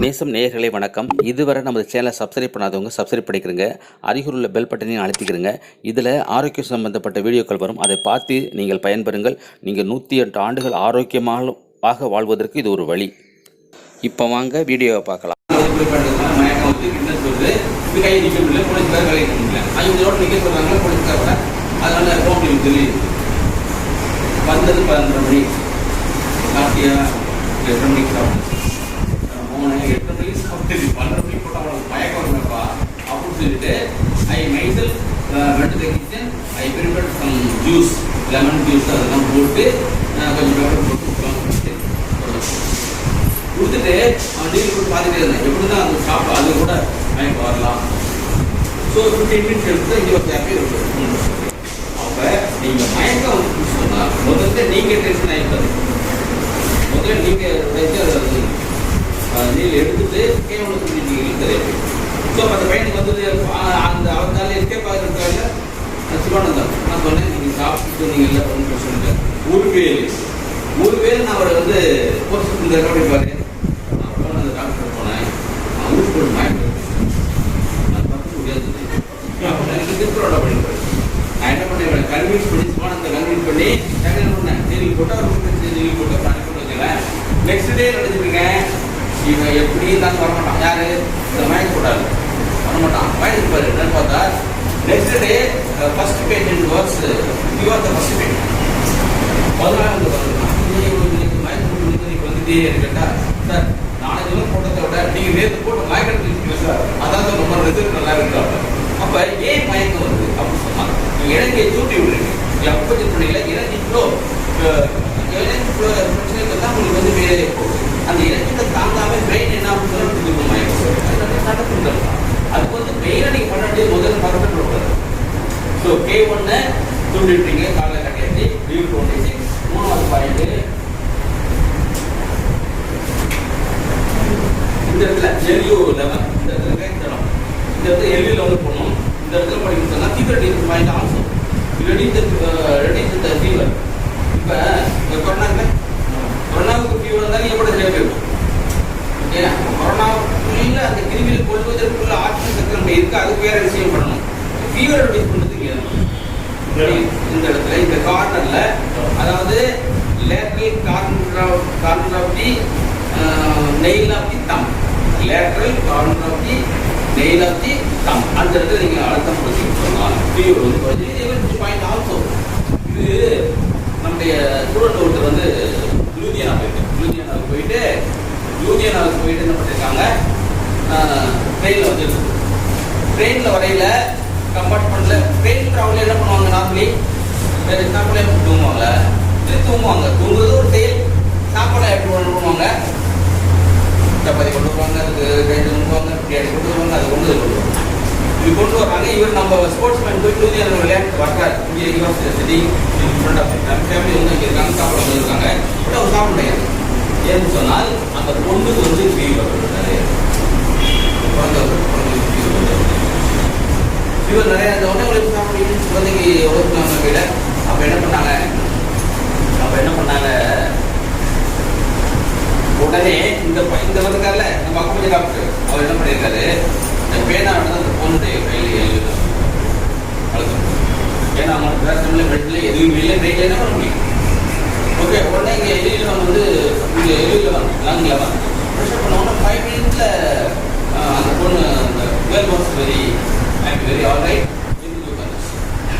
நேசம் நேயர்களே வணக்கம். இதுவரை நமது சேனலை சப்ஸ்கிரைப் பண்ணாதவங்க சப்ஸ்கிரைப் பண்ணிக்கிறங்க. அருகில் உள்ள பெல் பட்டனையும் அழுத்திக்கிறங்க. இதில் ஆரோக்கியம் சம்பந்தப்பட்ட வீடியோக்கள் வரும். அதை பார்த்து நீங்கள் பயன்பெறுங்கள். நீங்கள் 108 ஆண்டுகள் ஆரோக்கியமாக வாழ்வதற்கு இது ஒரு வழி. இப்போ வாங்க வீடியோவை பார்க்கலாம். வந்தது 12 மணி காட்டியா 8 மணிக்கு சாப்பிட்டு 8 மணிக்கு சாப்பிட்டு 12 மணிக்கு போட்டு அவங்களுக்கு மயக்கம் வருங்கப்பா அப்படின்னு சொல்லிட்டு I myself went to the kitchen. I prepared some juice, lemon juice அதெல்லாம் போட்டு கொஞ்சம் பேப்பர் போட்டு கொடுத்துட்டு அவன் டீல் போட்டு பார்த்துட்டே இருந்தேன். எப்படி தான் அது சாப்பிட்டு அது கூட மயக்கம் வரலாம். ஸோ 15 மினிட்ஸ் எடுத்து இங்கே ஒரு ஹாப்பி இருக்கும். அப்போ நீங்கள் மயக்கம் வந்து சொன்னால் முதல்ல நீங்கள் டென்ஷன் ஆகிப்பது. முதல்ல நீங்கள் நீல் எடுத்துட்டு கேவலம் நீங்கள் தெரியாது. ஸோ அந்த பையனுக்கு வந்தது அந்த அவரால் எஸ்கேப் ஆகிறதுக்காக சிவானந்தம் நான் சொன்னேன், நீங்கள் சாப்பிட்டு நீங்கள் இல்லை ஒன்றும் பிரச்சனை இல்லை. ஒரு பேர் நான் அவரை வந்து கோர்ஸ் இந்த ரெக்கார்டு பாரு. நான் போன அந்த டாக்டர் போனேன், அவருக்கு ஒரு மயக்கம் நான் பார்க்க முடியாது. எனக்கு திருப்பரோட பண்ணிடுறேன். நான் என்ன பண்ணேன், கன்வின்ஸ் பண்ணி சிவானந்த கன்வின்ஸ் பண்ணி என்ன பண்ணேன், நீங்க போட்டால் நீங்க போட்டு நான் கொண்டு வச்சுக்கிறேன். நெக்ஸ்ட் டே நடந்துருக்கேன். இவன் எப்படி தான் வரமாட்டான், யாரு இந்த மயக்க போட்டாரு வரமாட்டான். மயக்கிருப்பாரு என்னன்னு பார்த்தா next day first patient was you are the first patient. 14 மயக்க போட்டு வந்துட்டே இருக்கட்டா சார், நாளைக்கு தினம் போட்டதை விட நீங்க நேற்று போட்டு மயக்கெடுத்து சார், அதான் ரொம்ப ரிசல்ட் நல்லா இருக்கிறாங்க. அப்ப ஏன் மயக்கம் வருது அப்படின்னு சொன்னா இலங்கையை தூண்டி விடுறீங்க. எப்போ பண்ணல இலங்கை ஃப்ளோ பிரச்சனைக்கு தான் உங்களுக்கு வந்து வேலையே போகுது. அந்த இலக்கியத்தை தாங்காம பிரெயின் என்ன ஆகுதுன்னு மயக்கம் நடக்குது. அதுக்கு வந்து பெயினை நீங்க பண்ண வேண்டியது முதல்ல பர்ஃபெக்ட் கொடுக்குறது. ஸோ K1 தூண்டி விட்டுறீங்க, காலையில் கட்டியாச்சு. டியூ 26 மூணாவது பாயிண்ட் இந்த இடத்துல LU11 இந்த இடத்துல கேட்கணும். இந்த இடத்துல LU11 போடணும். இந்த இடத்துல படிக்கணும் சொன்னா தீவிர பாயிண்ட் ஆல்சோ ரெடி த ஃபீவர். இப்போ கொரோனாவுக்கு ஃபீவர் இருந்தாலும் எப்படி சரியாக போயிருக்கும். ஓகே, கொரோனாவுக்குள்ள அந்த கிருமியில் கொள்வதற்குள்ள ஆட்சி சக்தி நம்ம இருக்கு. அதுக்கு வேற விஷயம் பண்ணணும். ஃபீவர் ரெடியூஸ் பண்ணுறதுக்கு இந்த இடத்துல இந்த கார்னர்ல, அதாவது lateral corner of the nail of the thumb, lateral corner of the nail of the thumb, அந்த இடத்துல நீங்கள் அழுத்தம் கொடுத்து சொன்னால் ஃபீவர் வந்து குறைஞ்சி பாயிண்ட் ஆல்சோ. இது நம்முடைய ஸ்டூடெண்ட் ஒருத்தர் வந்து லூதியானாவுக்கு போயிட்டு என்ன பண்ணியிருக்காங்க, ட்ரெயினில் வந்து ட்ரெயினில் வரையில் கம்பார்ட்மெண்ட்டில் ட்ரெயின் ட்ராவலில் என்ன பண்ணுவாங்க, நார்மலி சாப்பாடு தூங்குவாங்க. தூங்குறது ஒரு செயல். சாப்பாடை எப்படி பண்ணுவாங்க, சப்பாத்தி கொண்டு வருவாங்க, அதுக்கு கைது கொண்டுவாங்க, பிரியாணி கொண்டு வருவாங்க, அது கொண்டு வருவாங்க. இது கொண்டு வர்றாங்க. இவர் நம்ம ஸ்போர்ட்ஸ் மேன் போய் லூதியான விளையாட்டு வர்றாரு. இங்கே யூனிவர்சிட்டி ஃப்ரண்ட் ஆஃப் ஃபேமிலி வந்து இங்கே இருக்காங்க, சாப்பிட வந்துருக்காங்க. பட் அவர் சாப்பிட முடியாது. ஏன்னு சொன்னால் அந்த பொண்ணுக்கு வந்து ஃபீவர் நிறைய ஃபீவர் நிறைய அந்த உடனே உங்களுக்கு சாப்பிட குழந்தைக்கு எவ்வளோ நம்ம கையில். அப்போ என்ன பண்ணாங்க உடனே இந்த வந்துருக்காருல நம்ம அக்குமதி டாக்டர், அவர் என்ன பண்ணியிருக்காரு, இந்த பேனா வந்து அந்த பொண்ணுடைய கையில் அழுத்தம். ஏன்னா அவங்களுக்கு பேசல பெட்ல எதுவும் இல்லை, ட்ரெயின்ல என்ன பண்ண முடியும். ஓகே, உடனே இங்கே எலியில் வந்து இங்கே எலியில் லங்கில் ப்ரெஷர் பண்ண உடனே 5 மினிட்ஸில் அந்த பொண்ணு அந்த girl was very all right.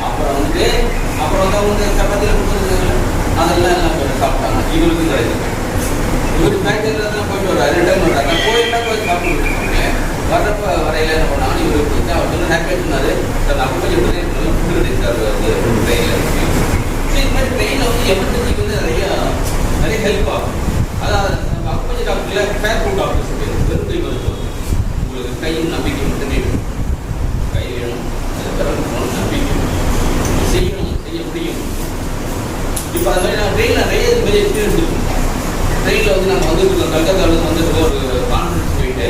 அப்புறம் வந்து அவங்க சப்பாத்தியில் கொடுத்துருக்காங்க, அதெல்லாம் எல்லாம் சாப்பிட்டாங்க. இவருக்கும் கிடையாது. இவரு ஃபேக்டரியில் போயிட்டு வர்றாரு, ரிட்டர்ன் வர்றாங்க. கோயிலில் போய் சாப்பிட்டுருக்காங்க. வர்றப்ப வரையில் என்ன பண்ணாங்க, இவருக்கு அவர் சொன்ன ஹேப்பி சொன்னார் சார், நான் கொஞ்சம் ஃபுட்டு கிடைச்சார் ட்ரெயினில். ஸோ இது மாதிரி ட்ரெயினில் வந்து எமர்ஜென்சிக்கு வந்து நிறைய ஹெல்ப் ஆகும். அதாவது நம்ம அக்குமதி டாக்டரில் ஃபேர் ஃபுட் டாக்டர் வெறும் மருத்துவம். உங்களுக்கு கையும் நம்பிக்கை மட்டுமே வேணும். கை வேணும், அது நம்பிக்கை செய்ய முடியும். இப்போ அது மாதிரி நான் ட்ரெயினில் நிறைய இது மாதிரி எக்ஸ்பீரியன்ஸ் இருக்கும். ட்ரெயினில் வந்து நாங்கள் வந்துருக்கோம், கல்கத்தாவில் வந்துட்டு ஒரு கான்ஃபரன்ஸ் போயிட்டு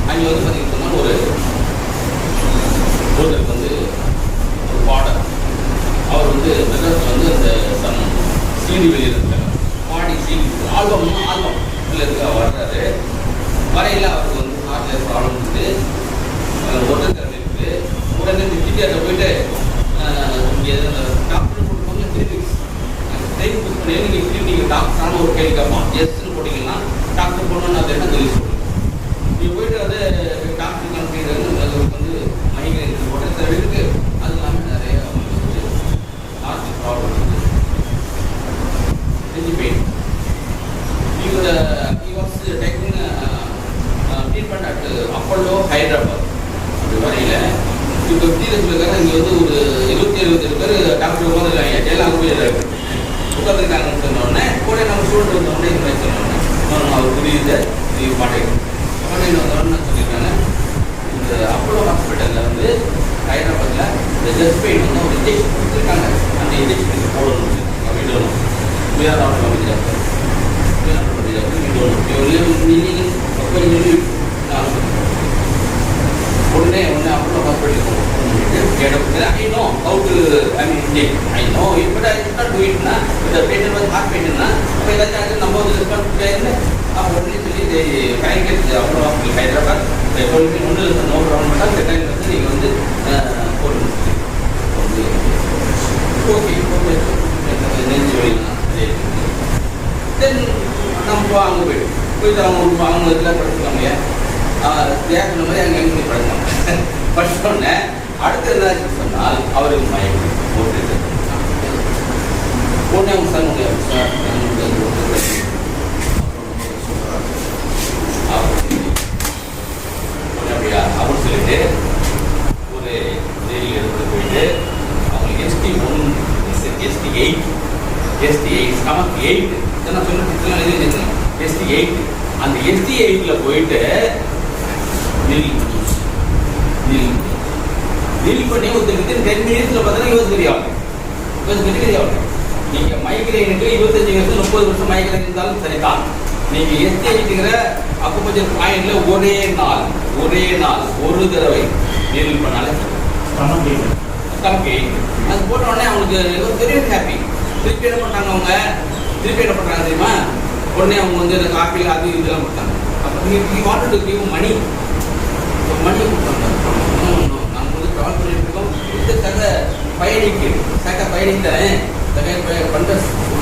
அங்கே வந்து பார்த்தீங்கன்னா ஒருத்தருக்கு வந்து ஒரு பாடர், அவர் வந்து மெட்ராஸில் வந்து அந்த சம் சீடி வெளியில் இருக்காங்க, பாடி சீடி ஆல்பம் இல்லை இருக்கா வர்றாரு. வரையில் அவருக்கு வந்து நீங்கள் டாக்டர் போட்டுக்கோங்க திருப்பி டைம் புக் பண்ணி நீங்கள் திருப்பி நீங்கள் டாக்டரான ஒரு கேள்வி கேட்பான் எஸ்ன்னு போட்டிங்கன்னா டாக்டர் போடணும்னு அது என்ன தெரியும் சொல்லுங்கள். நீங்கள் போய்ட்டு அதை டாக்டர் கன்ஃபியூஸ் அது வந்து மைக்ரைன் போட்ட சில இருக்குது. அது இல்லாமல் நிறைய ஹார்ட் ப்ராப்ளம் இருக்குது. Pain he was taking treatment at Apollo Hyderabad. அந்த வரையில் இப்போ டீலர் சொல்லியிருக்காங்க இங்கே வந்து ஒரு 27 பேர் டாக்டர் உட்காந்துருக்காங்க. எல்லாம் உட்காந்துருக்காங்கன்னு சொன்னோடனே கூட நம்ம ஸ்டூடெண்ட் வந்தோடனே இந்த சொன்னோடனே அவர் புரியுது இது மாட்டேங்குது. உடனே வந்தோடனே சொல்லியிருக்காங்க இந்த அப்போலோ ஹாஸ்பிட்டலில் வந்து ஹைதராபாத்தில் இந்த ஜஸ்ட் பெயின் வந்து ஒரு இன்ஜெக்ஷன் கொடுத்துருக்காங்க. அந்த இன்ஜெக்ஷனுக்கு போடணும் விடணும். We are not coming up. We are not coming up. We don't know. You live meaning when you live. உடனே அப்போ ஹாஸ்பிட்டலுக்கு போகணும். I know how to inject. I know it, but I did not do it. The patient was heart pain. அப்போ எல்லாத்தையும் நம்ம வந்து response பண்ணிட்டு உடனே சொல்லி ஃபைன் அப்போ ஹாஸ்பிட்டல் ஹைதராபாத் ஒன்று நோ ப்ராப்ளம் பண்ணால் செகண்ட் வந்து நீங்கள் வந்து போடணும். ஓகே நெஞ்சு வழிலாம் தென் நம்ம அங்கே போயிட்டு அவங்க இதில் படிச்சுக்காங்க. தேக்கின மாதிரி அங்கே எங்கே படிச்சாங்க. படிச்சோடனே அடுத்து என்ன சொன்னால் அவருக்கு மயக்கம் போட்டு உடனே அவங்க சார் அப்படியா அப்படின்னு சொல்லிட்டு ஒரு ஜெயிலில் எடுத்து போயிட்டு அவங்களுக்கு ST8 ஸ்டமக் 8 நான் சொல்லிட்டு ST8 அந்த ST8ல போயிட்டு நீல் பண்ணி ஒருத்தருக்கு 10 மினிட்ஸ்ல பார்த்தா யோசிக்கிறியா நீங்க மைக்ரைனுக்கு 25 வருஷம் 30 வருஷம் மைக்ரைன் இருந்தாலும் சரிதான். நீங்க ST8ங்கிற அக்குபஞ்சர் பாயிண்ட்ல ஒரே நாள் ஒரு தடவை நீல் பண்ணாலே ஸ்டமக் 8 அது போட்ட உடனே அவங்களுக்கு பெரிய ஹாப்பி. திருப்பி என்ன பண்ணுறாங்க தெரியுமா? உடனே அவங்க வந்து இந்த காஃபி அது இதெல்லாம் கொடுத்தாங்க. அப்போ நீங்கள் வாட்டர் டு கிவ் மணி கொடுத்தாங்க. நம்ம வந்து ட்ராவல் பண்ணிட்டு இருக்கோம். இந்த சக பயணித்தேன் பண்ணுற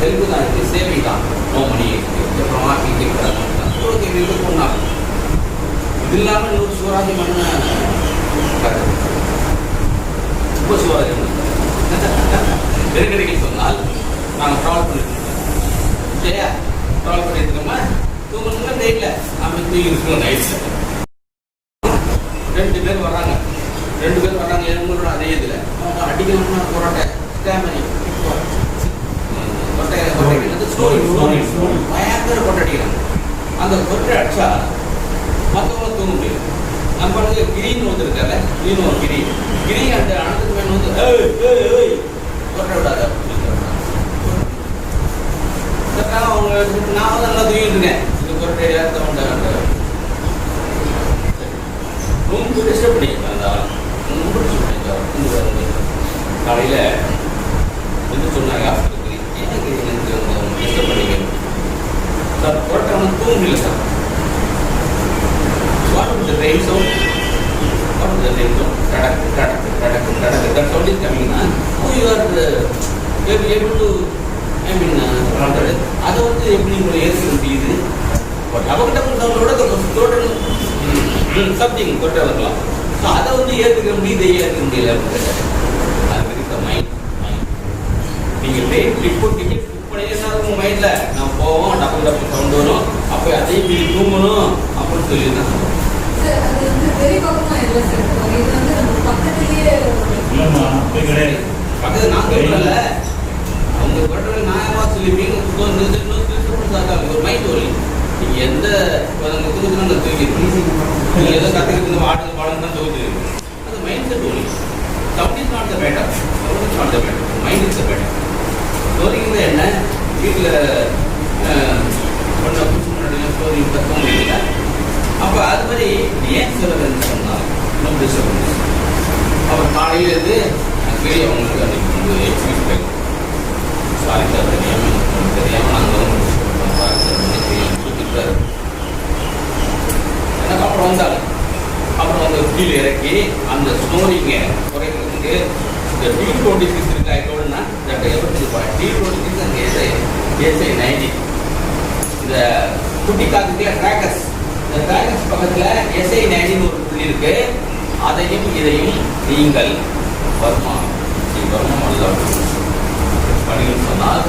ஹெல்ப்பு தான் இருக்குது, சேவிங் தான். நோ மணி அப்புறம் வாக்கிங் கேட்குறாங்க போனாங்க. இது இல்லாமல் இன்னொரு சிவராஜி பண்ண ரொம்ப சிவராஜி நெருக்கடிக்கு சொன்னால் நாங்கள் ட்ராவல் பண்ணிட்டு சரியா ட்ராவல் பண்ணிட்டு இருக்கோமா தூங்கணும்னா நைட்டில் நம்ம தூங்கி இருக்கோம். நைட்டில் 2 பேர் வராங்க எங்களோட அதே இதில் அவங்க அடிக்கணும்னா போராட்ட ஸ்டாமினி பயங்கர கொட்டை அடிக்கிறாங்க. அந்த கொட்டை அடிச்சா மற்றவங்களும் தூங்க முடியாது. நம்ம கிரின்னு வந்து இருக்காங்க கிரி அந்த அனந்தத்து மேன் வந்து கொட்டை விடாத அவங்க நான் வந்து நல்லா தூங்கிட்டு இருக்கேன். இந்த கொட்டை ரொம்ப டிஸ்டர்ப் பண்ணிக்கிறேன். ரொம்ப டிஸ்டர்ப் பண்ணிக்கிறேன். காலையில் வந்து சொன்னாங்க எனக்கு டிஸ்டர்ப் பண்ணிக்கிறேன் சார். கொட்டை வந்து தூங்க முடியல sir. What is the rain sound? That sound is coming. How you are able to, அதை வந்து எப்படி உங்களை ஏற்க முடியுது? அவங்ககிட்ட சவுண்டோட டோட்டல் சம்திங் கொட்டை வரலாம். ஸோ அதை வந்து ஏற்றுக்க முடியுது, ஏற்க முடியல. அது மைண்ட் நீங்கள் டிக்கெட் புக் பண்ணினா உங்கள் மைண்டில் நான் போவோம், டப்பு சவுண்ட் வரும், அப்போ அதையும் மீறி தூங்கணும் அப்படின்னு சொல்லியிருந்தாங்க. பக்கத்து நான் சொல்லல, அவங்க கொட்டை நியாயமாக சொல்லிப்பீங்க. ஒரு மைண்ட் வரி நீங்கள் எந்த தூக்கத்தில் அந்த தூக்கிடுங்க. நீங்கள் எதோ கற்றுக்கிட்டு ஆட்டு பாடம் தான் தூக்கிட்டு அது மைண்ட் செட் ஒலி. Sound is not the matter, sound is not the matter, mind is the matter. ஸ்டோரிங்கிறது என்ன? வீட்டில் ஒன்றை புதுசு முன்னாடி ஸ்டோரி கற்க முடியல. அப்போ அது மாதிரி ஏன் சொல்லுறதுன்னு சொன்னால் நம்ம டிஸ்டர்பன்ஸ். அவர் காலையிலேருந்து கீழே அவங்களுக்கு அன்றைக்கி வந்து எக்ஸ்கியூஸ் பண்ணி சாரி சார் தெரியாமல் நாங்கள் சாரி சார் சுற்றிட்டாரு. எனக்கு அப்புறம் வந்தாங்க. அப்புறம் அந்த கீழே இறக்கி அந்த ஸ்டோரிங்க குறைக்கிறதுக்கு இந்த D26 இருக்கு I told na that everything is fine. D26 and SA90 இந்த குட்டி காத்துக்குள்ள கிராக்கர்ஸ், இந்த கிராக்கர்ஸ் பக்கத்துல SA90 ஒரு புள்ளி இருக்கு. அதையும் இதையும் நீங்கள் வருமானம் பண்ணின்னு சொன்னால்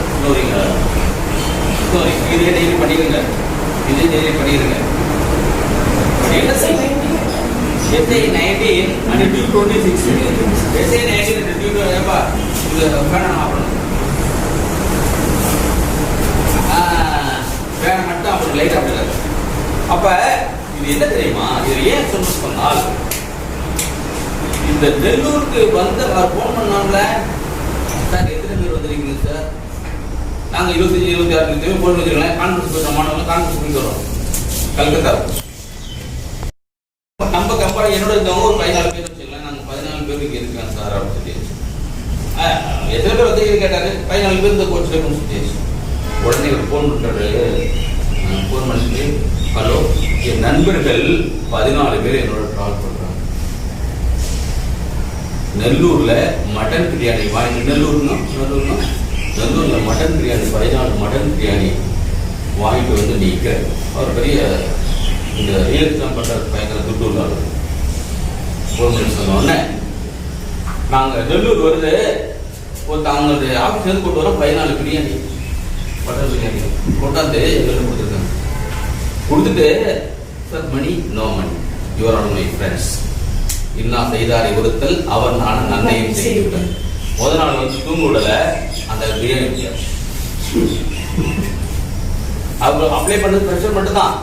இதே டெய்லி பண்ணிடுங்க, இதே டெய்லி பண்ணிடுங்க. என்ன செய்யும் SA19 and D26 SA19 and D26 ஏப்பா இது ஃபேன் ஆஃப் ஃபேன் மட்டும் அப்படி லைட் ஆஃப். அப்ப இது என்ன தெரியுமா, இது ஏன் சொன்னால் இந்த நெல்லூருக்கு வந்து அவர் ஃபோன் பண்ணாங்கள சார் எத்தனை பேர் வந்துருக்கீங்க சார், நாங்கள் 25-26 பேர் ஃபோன் வச்சுருக்கலாம் கான்ஃபரன்ஸ் போய் மாணவர்கள் கான்ஃபரன்ஸ் போயிட்டு வரோம் கல்கத்தா. நம்ம கம்பெனி என்னோட இருந்தவங்க ஒரு 14 பேர் வச்சுக்கலாம், நாங்கள் 14 பேருக்கு இங்கே இருக்காங்க சார் அப்படின்னு சொல்லி எத்தனை பேர் வந்து கேட்டாரு. 14 பேர் இந்த கோச்சில் இருக்குன்னு சொல்லி உடனே ஒரு ஃபோன் பண்ணுறாரு. ஃபோன் பண்ணிட்டு ஹலோ என் நண்பர்கள் 14 பேர் என்னோட கால் பண்ணுறாங்க, நெல்லூர்ல மட்டன் பிரியாணி வாங்கி நெல்லூர்ல மட்டன் பிரியாணி 14 மட்டன் பிரியாணி வாங்கிட்டு வந்து நீக்க அவர் பெரிய இந்த ரியல் எஸ்டேட் பண்ற பயங்கர துட்டு உள்ளாரு. சொன்ன நாங்கள் நெல்லூர் வருது அவங்களுடைய ஆஃபீஸ் வந்து கொண்டு வரோம் 14 பிரியாணி மட்டன் பிரியாணி கொண்டாந்து எங்களுக்கு கொடுத்துருக்காங்க. கொடுத்துட்டு sir money no money your all my friends இன்னா செய்தாரை ஒருத்தல் அவர் நானும் நன்மையும் செய்துவிட்டேன். முதல் நாள் வந்து தூங்க விடல அந்த பிரியாணி அவங்க அப்ளை பண்ணது ப்ரெஷர் மட்டும் தான்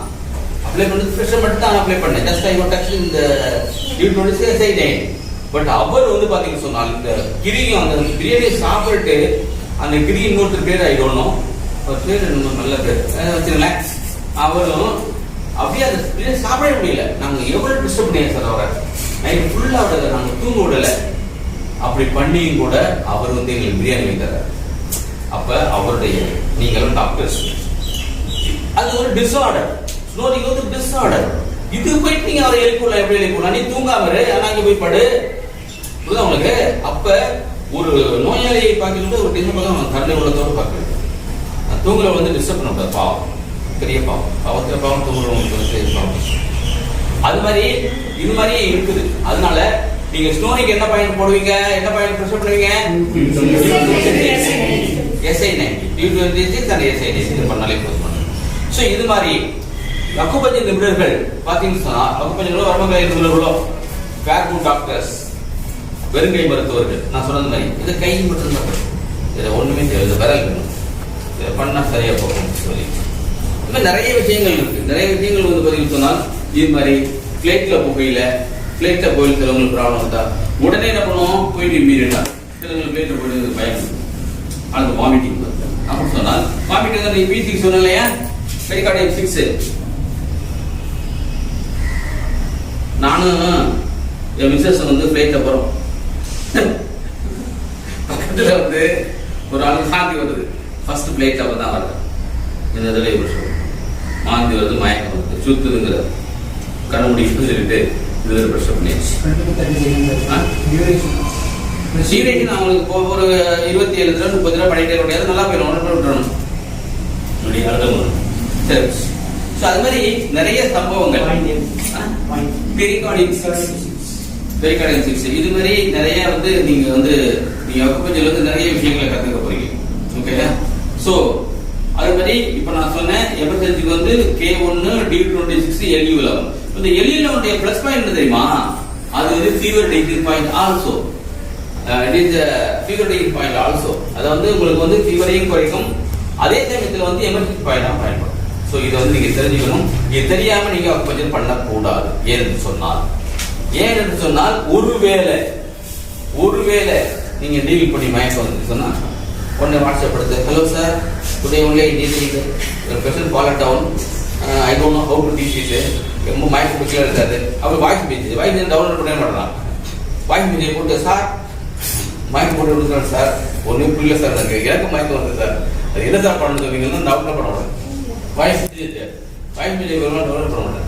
அப்ளை பண்ணேன். ஜஸ்ட் ஐ வாண்ட் ஆக்சுவலி இந்த D26 SA9. பட் அவர் வந்து பாத்தீங்கன்னு சொன்னால் இந்த கிரியும் அந்த பிரியாணியை சாப்பிட்டு அந்த கிரி இன்னொருத்தர் பேர் ஆயிடணும், அவர் பேர் நல்ல பேர் வச்சுங்களேன். அவரும் அப்படியே அந்த பிரியாணி சாப்பிடவே முடியல. நாங்கள் எவ்வளவு டிஸ்டர்ப் பண்ணியா சார் அவரை நைட் ஃபுல்லா விடல, நாங்கள் தூங்க விடல. அப்படி பண்ணியும் கூட அவர் வந்து எங்களுக்கு பிரியாணி வைத்தார். அப்ப அவருடைய நீங்களும் டாக்டர்ஸ் அது ஒரு டிஸார்டர், ஸ்னோரிங் வந்து டிஸார்டர். இது போயிட்டு நீங்க அவரை எழுப்பலாம், எப்படி எழுப்பலாம்? நீ தூங்காம அங்கே போய் படு, புரியுதா உங்களுக்கு? அப்ப ஒரு நோயாளியை பார்க்கறது ஒரு டிஸ்டர்ப் பண்ண கருணை உள்ளத்தோடு பார்க்கறது. தூங்கல வந்து டிஸ்டர்ப் பண்ணக்கூடாது, பாவம், பெரிய பாவம், பாவத்துல பாவம் தூங்குறவங்களுக்கு பாவம். அது மாதிரி இது மாதிரி இருக்குது. அதனால நீங்க ஸ்னோரிக்கு என்ன பாயிண்ட் போடுவீங்க, என்ன பாயிண்ட் ப்ரெஷர் பண்ணுவீங்க? SA9 D26 and SA9 இது பண்ணாலே போதும். சோ இது மாதிரி அக்குபஞ்சர் நிபுணர்கள் பாத்தீங்கன்னா அக்குபஞ்சர்களோ வரமங்கை நிபுணர்களோ பேர்பூட் டாக்டர்ஸ் வெறுங்கை மருத்துவர்கள் நான் சொன்னது மாதிரி இது கை மட்டும் தான், இதை ஒண்ணுமே தேவை, விரல் வேணும், இதை பண்ணா சரியா போகும் சொல்லி இன்னும் நிறைய விஷயங்கள் இருக்கு. நிறைய விஷயங்கள் வந்து பதிவு சொன்னால் இது மாதிரி பிளேட்ல புகையில சிலவங்களுக்கு ப்ராப்ளம் வந்தா உடனே என்ன பண்ணுவோம், போயிட்டு இம்மீடியட்டா சிலவங்களுக்கு பிளேட்ல போயிட்டு பயம் அது வாமிட்டிங் அப்படின்னு சொன்னால் வாமிட்டிங் வந்து வீட்டுக்கு சொன்ன இல்லையா பெரிகார்டியம் 6. நானும் என் மிஸ்ஸஸ் வந்து பிளைட்ல போறோம், பக்கத்துல வந்து ஒரு ஆளுக்கு சாந்தி வருது, ஃபர்ஸ்ட் பிளைட்ல அப்ப தான் வருது. இந்த தடவை மாந்தி வருது, மயக்கம் வருது, சுத்துதுங்கிற கண்ணமுடி சொல்லிட்டு இது பிரஷர் பண்ணிடுச்சு. சீரைக்கு நான் உங்களுக்கு ஒரு 27 ரூபா 30 ரூபா பண்ணிட்டே முடியாது, நல்லா போயிடும், ஒன்று விட்டுறணும் சரி. ஸோ அது மாதிரி நிறைய சம்பவங்கள் பெரிகார்டியம் 6 இது மாதிரி நிறைய வந்து நீங்க அக்குபஞ்சர்ல வந்து நிறைய விஷயங்களை கத்துக்க போறீங்க. ஓகேயா? ஸோ அது மாதிரி இப்ப நான் சொன்னேன் எமர்ஜென்சிக்கு வந்து K1 D26 LU11. இந்த LU11 பிளஸ் பாயிண்ட் தெரியுமா? அது வந்து fever taking point also. It is fever taking point also. அது வந்து உங்களுக்கு வந்து ஃபீவரையும் குறைக்கும், அதே சமயத்தில் வந்து எமர்ஜென்சி பாயிண்டா பயன்படும். ஸோ இதை வந்து நீங்க தெரிஞ்சுக்கணும். இது தெரியாம நீங்க அக்குபஞ்சர் பண்ணக்கூடாது. ஏன்னு சொன்னால் ஒருவேளை நீங்க டீல் பண்ணி மயக்கம் வந்து சொன்னா உடனே வாட்ஸ்அப் எடுத்து hello sir today only I need person follow down I don't know how to teach it ரொம்ப மயக்கம் பிடிக்கல இருக்காது. அப்படி வாய்ஸ் டவுன்லோட் பண்ண மாட்டேறான். வாய்ஸ் மெசேஜ் போட்டு சார் மயக்கம் போட்டு கொடுக்குறேன் சார், ஒன்றும் புரியல சார், எனக்கு மயக்கம் வருது சார், அது என்ன சார் பண்ணணும் சொன்னீங்கன்னா டவுன்லோட் பண்ண மாட்டேன். வாய்ஸ் மெசேஜ் வருமா டவுன்லோட் பண்ண மாட்டேன்.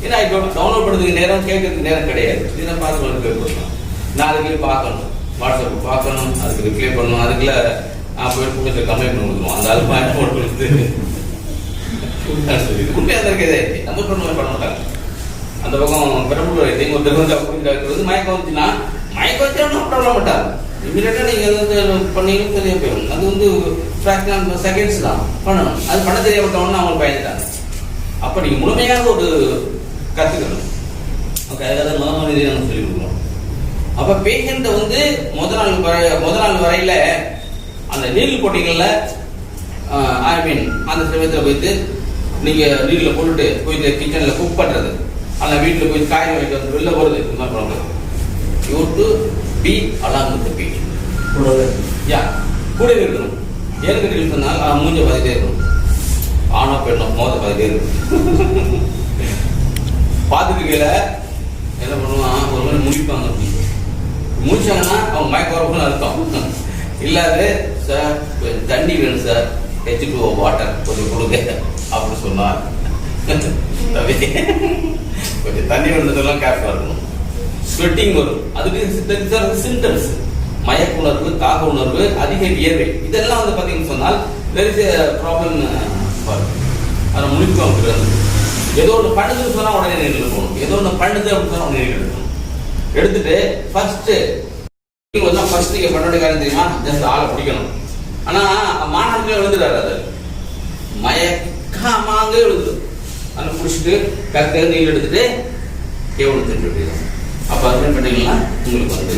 ஏன்னா டவுன்லோட் பண்ணுறதுக்கு நேரம் கேட்கறதுக்கு நேரம் கிடையாது. இதை பார்த்து கேட்கணும், நான் அதுக்கு பார்க்கணும். வாட்ஸ்அப் பார்க்கணும், அதுக்கு ரிப்ளை பண்ணணும், அதுக்குள்ள போய் கொஞ்சம் கம்மி பண்ணி கொடுக்கணும். அந்த அளவுக்கு ஆட் போட்டு கொடுத்து உண்மையாக இருக்கிறதே நம்ம பண்ண மாட்டாங்க. அந்த பக்கம் பெரம்பலூர் ஐட்டிங் ஒருத்தர் வந்து மயக்கம் வந்துச்சுன்னா மயக்கம் வச்சா சாப்பிட மாட்டாங்க. இமீடியட்டாக நீங்கள் வந்து பண்ணீங்கன்னு தெரிய போயிடும். அது வந்து ஃப்ராக்ஷன் செகண்ட்ஸ் தான் பண்ணணும். அது பண்ண தெரியப்பட்டவொன்னு அவங்களுக்கு பயந்துட்டாங்க. அப்போ நீங்கள் முழுமையாக ஒரு கற்றுக்கணும். ஓகே, அதாவது முதல் இதை நம்ம சொல்லிக் கொடுக்கணும். அப்போ பேஷண்ட்டை வந்து முதல் நாள் வரையில் அந்த நீரில் போட்டிங்களில் ஐ மீன் அந்த சமயத்தில் போயிட்டு நீங்கள் நீரில் போட்டுட்டு போயிட்டு கிச்சனில் குக் பண்ணுறது, அந்த வீட்டில் போய் காய் வாங்கிட்டு வந்து வெளில போகிறது, இந்த மாதிரி பண்ணுறது. You to be along with patient. Yeah, கூடவே இருக்கணும். ஏன்னு கேட்டு சொன்னால் மூஞ்ச பார்த்துட்டே இருக்கணும். ஆணோ பெண்ணோ மோத பார்த்துட்டே இருக்கணும். பார்த்துட்டு கீழே என்ன பண்ணுவான், ஒரு மாதிரி முடிப்பாங்க. முடிச்சாங்கன்னா அவங்க மயக்க வரப்புன்னு அர்த்தம். இல்லாத சார் தண்ணி வேணும் சார், H2O வாட்டர் கொஞ்சம் கொடுங்க அப்படின்னு சொன்னார். கொஞ்சம் தண்ணி வேணுன்றதெல்லாம் கேர்ஃபுல்லாக இருக்கணும். ஸ்வெட்டிங் வரும், அதுக்கு சிம்டம்ஸ் மயக்க உணர்வு, தாக உணர்வு, அதிக வியர்வை, இதெல்லாம் வந்து பார்த்தீங்கன்னு சொன்னால் ப்ராப்ளம் அதை முடிப்பாங்க. ஏதோ ஒன்று பண்ணுதுன்னு சொன்னால் உடனே நேரில் போகணும். ஏதோ ஒன்று பண்ணுது அப்படின்னு சொன்னால் உடனே எடுக்கணும். எடுத்துட்டு ஃபர்ஸ்ட் நீங்க பண்ண வேண்டிய காரியம் தெரியுமா, ஜஸ்ட் ஆளை பிடிக்கணும். ஆனா மாணவர்களே எழுதுறாரு, அது மயக்கமாக எழுதுது. அதை பிடிச்சிட்டு கரெக்டாக நீர் எடுத்துட்டு எவ்வளோ திருப்பி. அப்போ அது பண்ணீங்கன்னா உங்களுக்கு வந்து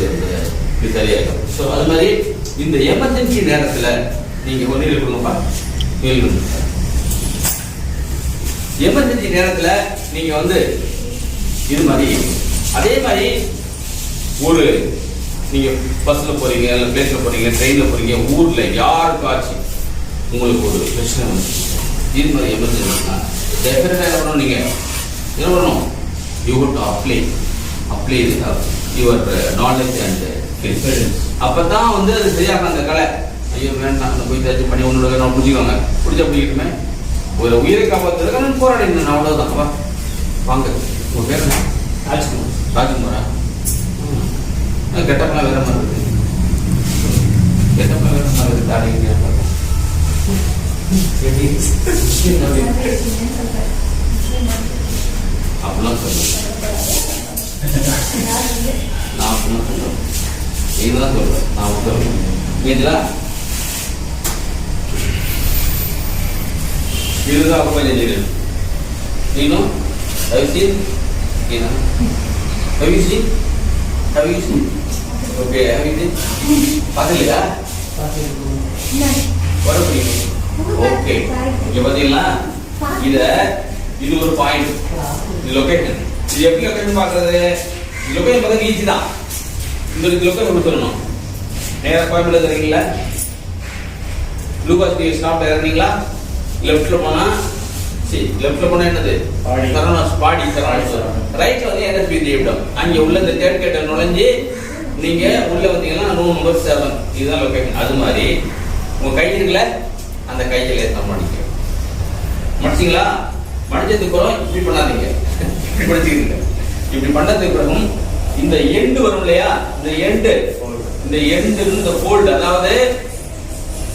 சரியாகும். ஸோ அது மாதிரி இந்த எமர்ஜென்சி நேரத்தில் நீங்கள் ஒரு நீர் கொடுங்கப்பா, நீர் கொடுங்க. எமர்ஜென்சி நேரத்தில் நீங்கள் வந்து இது மாதிரி அதே மாதிரி ஒரு நீங்கள் பஸ்ஸில் போகிறீங்க, இல்லை பிளேஸில் போகிறீங்க, ட்ரெயினில் போகிறீங்க, ஊரில் யாருக்காச்சும் உங்களுக்கு ஒரு பிரச்சனை வந்து இது மாதிரி எமர்ஜென்சினா டெஃபினட்டாக என்ன பண்ணணும், நீங்கள் என்ன பண்ணணும், you have to apply your knowledge and experience. அப்போ தான் வந்து அது சரியாக அந்த கலை. ஐயோ வேண்டாம், அந்த போய் தச்சு பண்ணி ஒன்று நான் பிடிச்சிக்கோங்க, பிடிச்ச பிடிக்கட்டுமே, ஒரு உயிரை காப்பாற்றுறதுக்கு நான் போராடினேன். அவ்வளோதான். வாங்க, உங்கள் பேர் என்ன? ராஜ்குமாரா? கெட்டப்பெல்லாம் வேற மாதிரி இருக்கு. கெட்டப்பெல்லாம் வேற மாதிரி இருக்கு. தாடிங்க அப்படிலாம் சொல்லுவேன். நான் அப்படிலாம் சொல்லுவேன். நீங்க தான் சொல்றேன், நான் சொல்றேன். இதெல்லாம் இதுதான் அப்போ செஞ்சிருக்கேன். நீனும் ஹவிசீன் ஹவிசீன் ஹவிசீன் ஓகே ஹவிசீன் பார்க்கலையா? வர முடியும். ஓகே, இங்க பாத்தீங்களா, இது ஒரு பாயிண்ட். இது லொகேஷன். இது எப்படி லொகேஷன் பார்க்கறது? லொகேஷன் பார்த்தா ஈஸி தான். இந்த லொகேஷன் எப்படி சொல்லணும்? நேராக கோயம்புல தரீங்களா, லூகாஸ் ஸ்டாப்ல இறங்குறீங்களா, லெஃப்ட்ல போனா லெஃப்ட்ல போனா என்னது, பாடி ரைட்ல வந்து NSP இடம். அங்க உள்ள இந்த தேர்ட் கேட்டர் நுழைஞ்சு நீங்க உள்ள வந்தீங்கன்னா ரூம் நம்பர் 7. இதுதான் லொகேஷன். அது மாதிரி உங்க கை இருக்குல்ல, அந்த கையில ஏற்ற மடிக்க மடிச்சிங்களா, மடிச்சதுக்கு அப்புறம் இப்படி பண்ணாதீங்க, இப்படி படிச்சுக்கிறீங்க. இப்படி பண்ணதுக்கு பிறகும் இந்த எண்டு வரும் இல்லையா, இந்த எண்டு இந்த ஃபோல்டு, அதாவது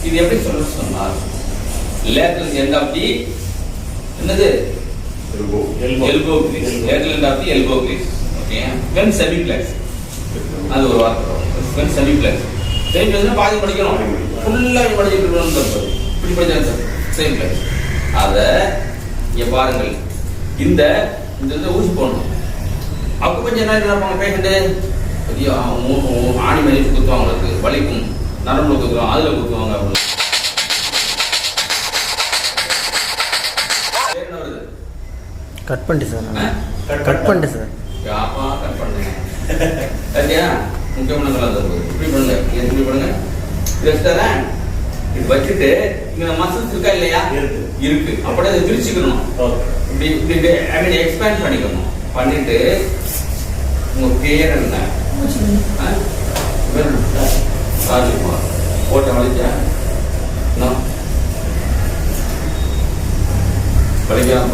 இது எப்படி சொல்ல சொன்னால் லேட்டரல் எண்ட் ஆஃப் தி என்னது elbow crease, lateral end of the elbow crease. Okay, when semiflex, அது ஒரு வார்த்தை. வென் செமிப்ளெக்ஸ், செமிப்ளெக்ஸ்னா பாதி படிக்கணும், ஃபுல்லா படிச்சிட்டு இருக்கணும். இப்படி படிச்சாங்க சார் செமிப்ளெக்ஸ். அதை இங்க பாருங்கள், இந்த ஊசி போடணும். அப்போ கொஞ்சம் என்ன நினைப்பாங்க பேஷண்ட்டு, ஆணி மாதிரி குத்துவாங்க, அவங்களுக்கு வலிக்கும், நரம்புல குத்துவாங்க, அதுல குத்துவாங்க. அப்படின்னு கட் பண்ணிட்டு சார், கட் பண்ணிட்டு சார். யாப்பா கட் பண்ணுங்க. சரியா, முக்கியமான கலர் இப்படி பண்ணுங்க, இப்படி பண்ணுங்க. ரெஸ்டாரண்ட் இப்படி வச்சுட்டு இங்க மசில்ஸ் இருக்கா இல்லையா, இருக்கு. அப்படியே அதை பிரிச்சுக்கணும். இப்படி இப்படி ஐ மீன் எக்ஸ்பேண்ட் பண்ணிக்கணும். பண்ணிட்டு உங்க பேர் என்ன? ராஜ்குமார். போட்ட வலிச்சா வலிக்கலாம்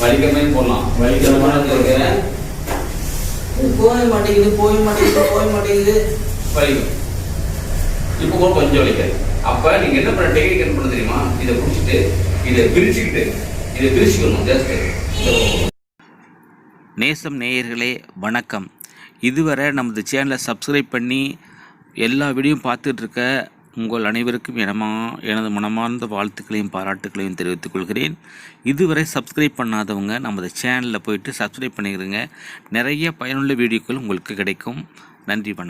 வலிக்கிறமே போடலாம். வலிக்கிறமான போக மாட்டேங்குது வலிக்கும். இப்போ கூட கொஞ்சம் வலிக்காது. அப்ப நீங்க என்ன பண்ண டெக்னிக் என்ன பண்ண தெரியுமா? இதை பிடிச்சிட்டு இதை பிரிச்சுக்கணும் ஜஸ்ட். நேசம் நேயர்களே வணக்கம். இதுவரை நமது சேனலை சப்ஸ்கிரைப் பண்ணி எல்லா வீடியோவும் பார்த்துட்டு இருக்க உங்கள் அனைவருக்கும் எனது மனமார்ந்த வாழ்த்துக்களையும் பாராட்டுக்களையும் தெரிவித்துக் கொள்கிறேன். இதுவரை சப்ஸ்கிரைப் பண்ணாதவங்க நமது சேனலில் போயிட்டு சப்ஸ்கிரைப் பண்ணிக்கிறங்க. நிறைய பயனுள்ள வீடியோக்கள் உங்களுக்கு கிடைக்கும். நன்றி, வணக்கம்.